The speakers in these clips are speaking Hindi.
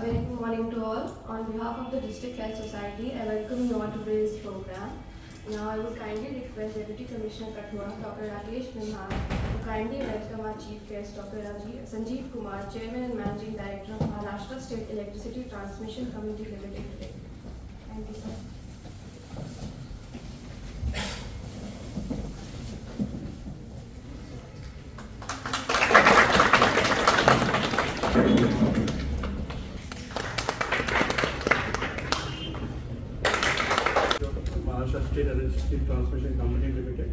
very good morning to all. On behalf of the District Health Society, I welcome you all to today's program. Now I would kindly request Deputy Commissioner Kathua, Dr. Rakesh Minhar, to kindly welcome our Chief Guest, Dr. Sanjeev Kumar, Chairman and Managing Director of Maharashtra State Electricity Transmission Company Limited today. Thank you, sir. Maharashtra State Electricity Transmission Company Limited,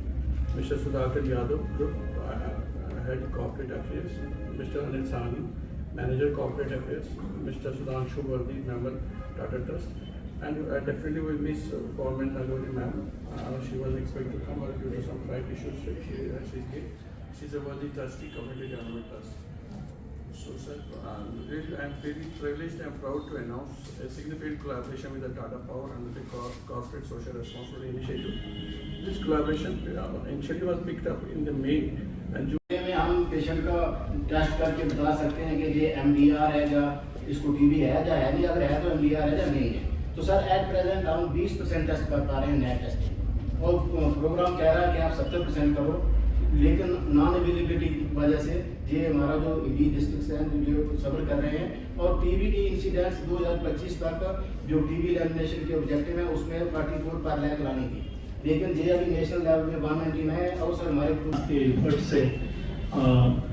Mr. Sudhakar Yadav, Group Head Corporate Affairs, Mr. Anil Sahni, Manager Corporate Affairs, Mr. Sudhanshu Vardi, Member Tata Trust, and definitely will miss Government Nagori ma'am. She was expected to come, but due to some flight issues, she's a worthy trustee, Community Government Trust. So, sir, I am very privileged and proud to announce a significant collaboration with the Tata Power under the Corporate Social Responsibility Initiative. This collaboration initially was picked up in the May and June. में हम पेशेंट का टेस्ट करके बता सकते हैं कि ये MDR है या इसको TB है या है नहीं, अगर है तो MDR है या नहीं है। तो सर एट प्रेजेंट हम 20% टेस्ट कर पा रहे हैं नेट टेस्टिंग, और प्रोग्राम कह रहा है कि आप 70% करो, लेकिन नॉन अवेलेबिलिटी की वजह से ये हमारा जो ED डिस्ट्रिक्ट हैं जो सफर कर रहे हैं। और TB की इंसिडेंट्स 2025 तक जो TB एलिमिनेशन के ऑब्जेक्टिव है उसमें 44 पर लाख लानी थी, लेकिन ये अभी नेशनल लेवल में 199 है। और सर हमारे के एफर्ट से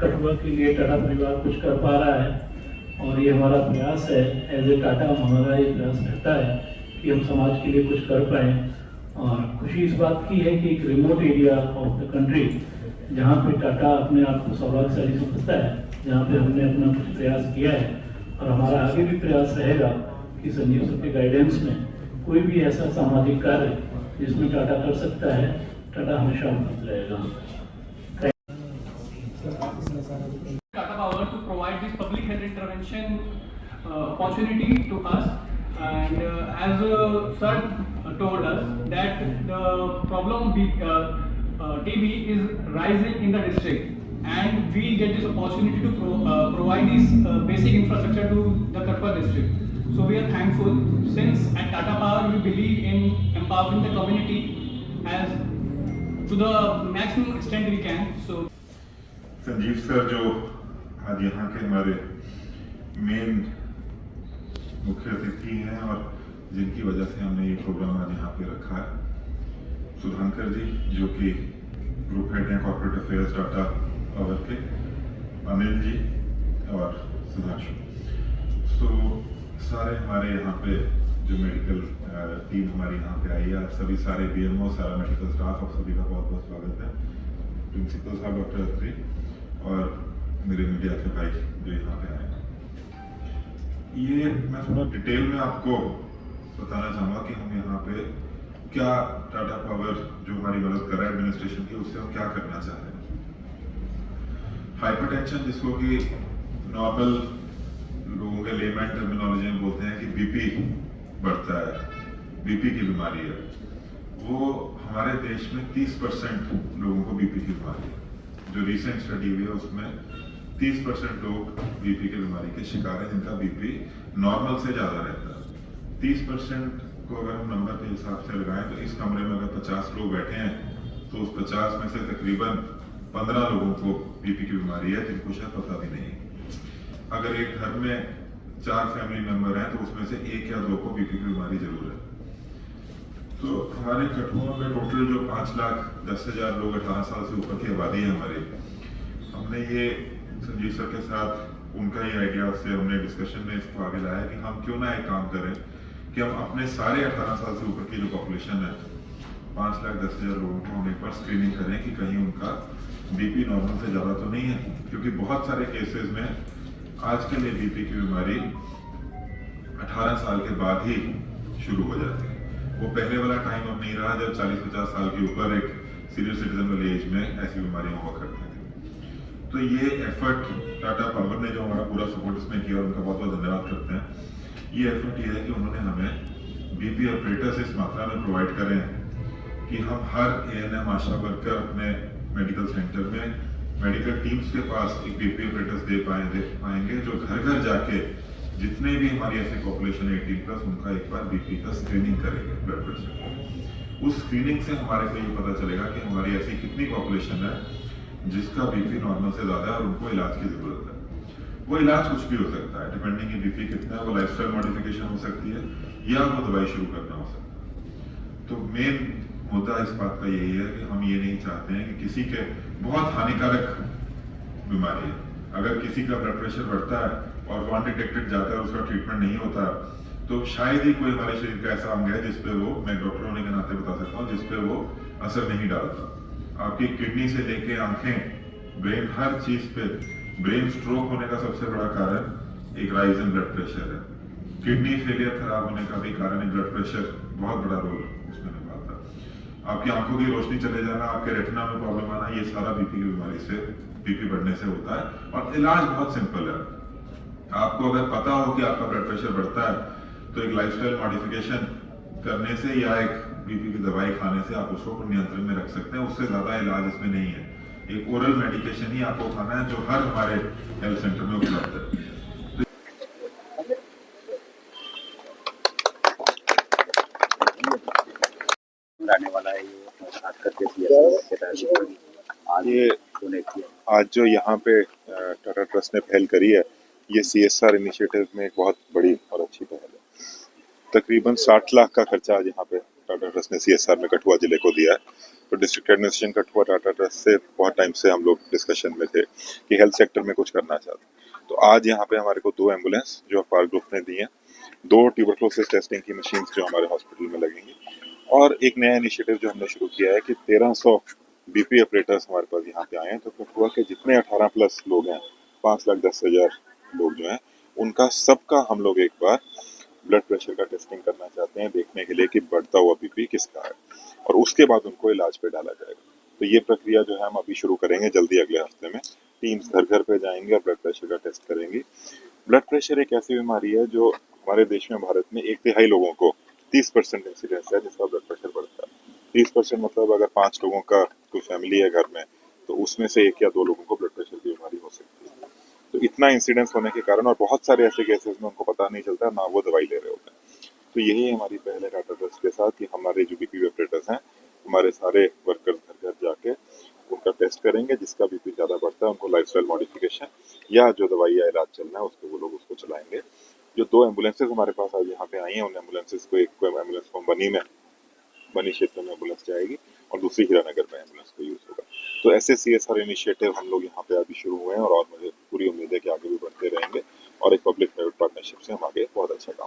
कठुआ के लिए टाटा परिवार कुछ कर पा रहा है, और ये हमारा प्रयास है, एज ए टाटा हमारा ये प्रयास रहता है कि हम समाज के लिए कुछ कर पाएँ। और खुशी इस बात की है कि एक remote area of the country जहाँ पे टाटा अपने आप को सौभाग्यशाली समझता है, जहाँ पे हमने अपना कुछ प्रयास किया है, और हमारा आगे भी प्रयास रहेगा कि संजीव सर के गाइडेंस में कोई भी ऐसा सामाजिक कार्य जिसमें टाटा कर सकता है, टाटा हमेशा उपलब्ध रहेगा। Tata Power to provide this public health intervention opportunity to us, and as sir told us that the problem TB is rising in the district, and we get this opportunity to provide this basic infrastructure to the Katwa district. So we are thankful, since at Tata Power we believe in empowering the community as to the maximum extent we can. So Sanjeev sir जो आज यहाँ के हमारे मेन मुख्य अतिथि हैं और जिनकी वजह से हमने ये प्रोग्राम आज यहाँ पे रखा है, सुधांकर जी जो कि ग्रुप हेड हैं कॉर्पोरेट अफेयर्स टाटा पावर के, अनिल जी और सुधांशु। तो सारे हमारे यहाँ पे जो मेडिकल टीम हमारी यहाँ पे आई है, सभी सारे BMO, सारा मेडिकल स्टाफ, आप सभी का बहुत बहुत स्वागत है। प्रिंसिपल साहब डॉक्टर अत्री और मेरे मीडिया के भाई जो यहाँ पे आए। ये मैं थोड़ा डिटेल में आपको बताना चाहूँगा कि हम यहाँ पे क्या टाटा पावर जो हमारी मदद कर रहा है एडमिनिस्ट्रेशन की, उससे हम क्या करना चाह रहे हैं। हाइपरटेंशन जिसको कि नॉर्मल लोगों के लेमैन टर्मिनोलॉजी में बोलते हैं कि BP बढ़ता है, BP की बीमारी है, वो हमारे देश में 30% लोगों को BP की बीमारी है। जो रिसेंट स्टडी हुई है उसमें 30% लोग BP की बीमारी के शिकार हैं जिनका BP नॉर्मल से ज़्यादा रहता है। 30% को अगर हम नंबर के हिसाब से लगाएं तो इस कमरे में अगर 50 लोग बैठे हैं तो उस 50 में से तकरीबन 15 लोगों को BP की बीमारी है जिनको शायद पता भी नहीं। अगर एक घर में 4 फैमिली मेंबर हैं तो उसमें से 1 या 2 को BP की बीमारी जरूर है। तो हमारे कठुआ में टोटल जो 5,10,000 लोग 18 साल से ऊपर की आबादी है हमारी, हमने ये संजीव सर के साथ उनका ही आइडिया से हमने डिस्कशन में इसको आगे लाया कि हम क्यों ना एक काम करें कि हम अपने सारे 18 साल से ऊपर की जो पॉपुलेशन है 5,10,000 लोगों को हम एक बार स्क्रीनिंग करें कि कहीं उनका BP नॉर्मल से ज़्यादा तो नहीं है, क्योंकि बहुत सारे केसेस में आज के लिए BP की बीमारी 18 साल के बाद ही शुरू हो जाती है। वो पहले वाला टाइम अब नहीं रहा जब 40-50 साल के ऊपर एक सीनियर सिटीजन वाली एज में ऐसी बीमारियां हुआ करती थी। तो ये एफर्ट टाटा पावर ने जो हमारा पूरा सपोर्ट इसमें किया, उनका बहुत बहुत धन्यवाद करते हैं। ये एफर्ट ये है कि उन्होंने हमें BP ऑपरेटर्स इस मात्रा में प्रोवाइड करें कि हम हर ANM आशा वर्कर अपने मेडिकल सेंटर में मेडिकल टीम्स के पास एक BP ऑपरेटर्स दे पाएंगे जो घर घर जाके जितने भी हमारी ऐसी पॉपुलेशन है 18+ उनका एक बार बीपी का स्क्रीनिंग करेंगे, ब्लड प्रेशर। उस स्क्रीनिंग से हमारे को ये पता चलेगा कि हमारी ऐसी कितनी पॉपुलेशन है जिसका बीपी नॉर्मल से ज़्यादा है और उनको इलाज की ज़रूरत है। वो इलाज कुछ भी हो सकता है, डिपेंडिंग की बीपी कितना है, वो लाइफस्टाइल मॉडिफिकेशन हो सकती है या वो दवाई शुरू करना हो सकता है। तो मेन मुद्दा इस बात का यही है कि हम ये नहीं चाहते हैं कि किसी के बहुत हानिकारक बीमारी है, अगर किसी का ब्लड प्रेशर बढ़ता है और वो अनडिटेक्टेड जाता है, उसका ट्रीटमेंट नहीं होता, तो शायद ही कोई हमारे शरीर का ऐसा अंग है जिसपे वो, मैं डॉक्टर होने के नाते बता सकता हूँ, जिसपे वो असर नहीं डालता। आपकी किडनी से लेके आंखें, ब्रेन, हर चीज पे, ब्रेन स्ट्रोक होने का सबसे बड़ा कारण एक राइज इन ब्लड प्रेशर है। किडनी फेलियर खराब होने का भी कारण है ब्लड प्रेशर, बहुत बड़ा रोल उसमें निभाता है। आपकी आंखों की रोशनी चले जाना, आपके रेटिना में प्रॉब्लम आना, ये सारा बीपी की बीमारी से, बीपी बढ़ने से होता है। और इलाज बहुत सिंपल है। आपको अगर पता हो कि आपका ब्लड प्रेशर बढ़ता है तो एक लाइफस्टाइल मॉडिफिकेशन करने से या एक बीपी की दवाई खाने से आप उसको नियंत्रण में रख सकते हैं। उससे ज्यादा इलाज इसमें नहीं है। एक ओरल मेडिकेशन ही आपको खाना है जो हर हमारे हेल्थ सेंटर में उपलब्ध है। आने वाला है ये खास करके ये आज जो यहाँ पे टाटा ट्रस्ट ने पहल करी है, ये CSR इनिशिएटिव में एक बहुत बड़ी और अच्छी पहल है। तकरीबन 60 लाख का खर्चा आज यहाँ पे टाटा ट्रस्ट ने CSR में कठुआ जिले को दिया है। तो district administration Kathua Tata trust से बहुत टाइम से हम लोग डिस्कशन में थे कि हेल्थ सेक्टर में कुछ करना चाहते हैं। तो आज यहाँ पे हमारे को 2 एम्बुलेंस जो अपार ग्रुप ने दी हैं, 2 ट्यूबरक्लोसिस टेस्टिंग की मशीन जो हमारे हॉस्पिटल में लगेंगी, और एक नया इनिशिएटिव जो हमने शुरू किया है कि 1300 बीपी ऑपरेटर्स हमारे पास यहाँ पे आए हैं। तो कठुआ के जितने 18+ लोग हैं, 5,10,000 लोग जो हैं, उनका सबका हम लोग एक बार ब्लड प्रेशर का टेस्टिंग करना चाहते हैं, देखने के लिए कि बढ़ता हुआ बीपी किसका है, और उसके बाद उनको इलाज पे डाला जाएगा। तो ये प्रक्रिया जो है हम अभी शुरू करेंगे जल्दी, अगले हफ्ते में टीम्स घर घर पे जाएंगे और ब्लड प्रेशर का टेस्ट करेंगी। ब्लड प्रेशर एक ऐसी बीमारी है जो हमारे देश में, भारत में 1/3 लोगों को 30% इंसिडेंस है जिसका ब्लड प्रेशर बढ़ता है। 30% मतलब अगर 5 लोगों का कोई फैमिली है घर में, तो उसमें से 1 या 2 लोगों को ब्लड प्रेशर की बीमारी हो सकती है। तो इतना इंसिडेंस होने के कारण, और बहुत सारे ऐसे केसेस में उनको पता नहीं चलता, ना वो दवाई ले रहे होते हैं। तो यही हमारी पहल है टाटा ट्रस्ट के साथ कि हमारे जो बीपी ऑपरेटर्स हैं, हमारे सारे वर्कर्स घर घर जाके उनका टेस्ट करेंगे। जिसका बीपी ज्यादा बढ़ता है उनको लाइफस्टाइल मॉडिफिकेशन या जो दवाई या इलाज चलना है उसको वो लोग उसको चलाएंगे। जो 2 एम्बुलेंसेज हमारे पास आज यहाँ पे आई हैं, उन एम्बुलेंसेज को, एक को एम्बुलेंस को बनी क्षेत्र में एम्बुलेंस जाएगी और दूसरी हीरानगर में एम्बुलेंस को यूज होगा। तो ऐसे CSR इनिशिएटिव हम लोग यहाँ पे अभी शुरू हुए हैं, और मुझे पूरी उम्मीद है कि आगे भी बढ़ते रहेंगे, और एक पब्लिक प्राइवेट पार्टनरशिप से हम आगे बहुत अच्छा काम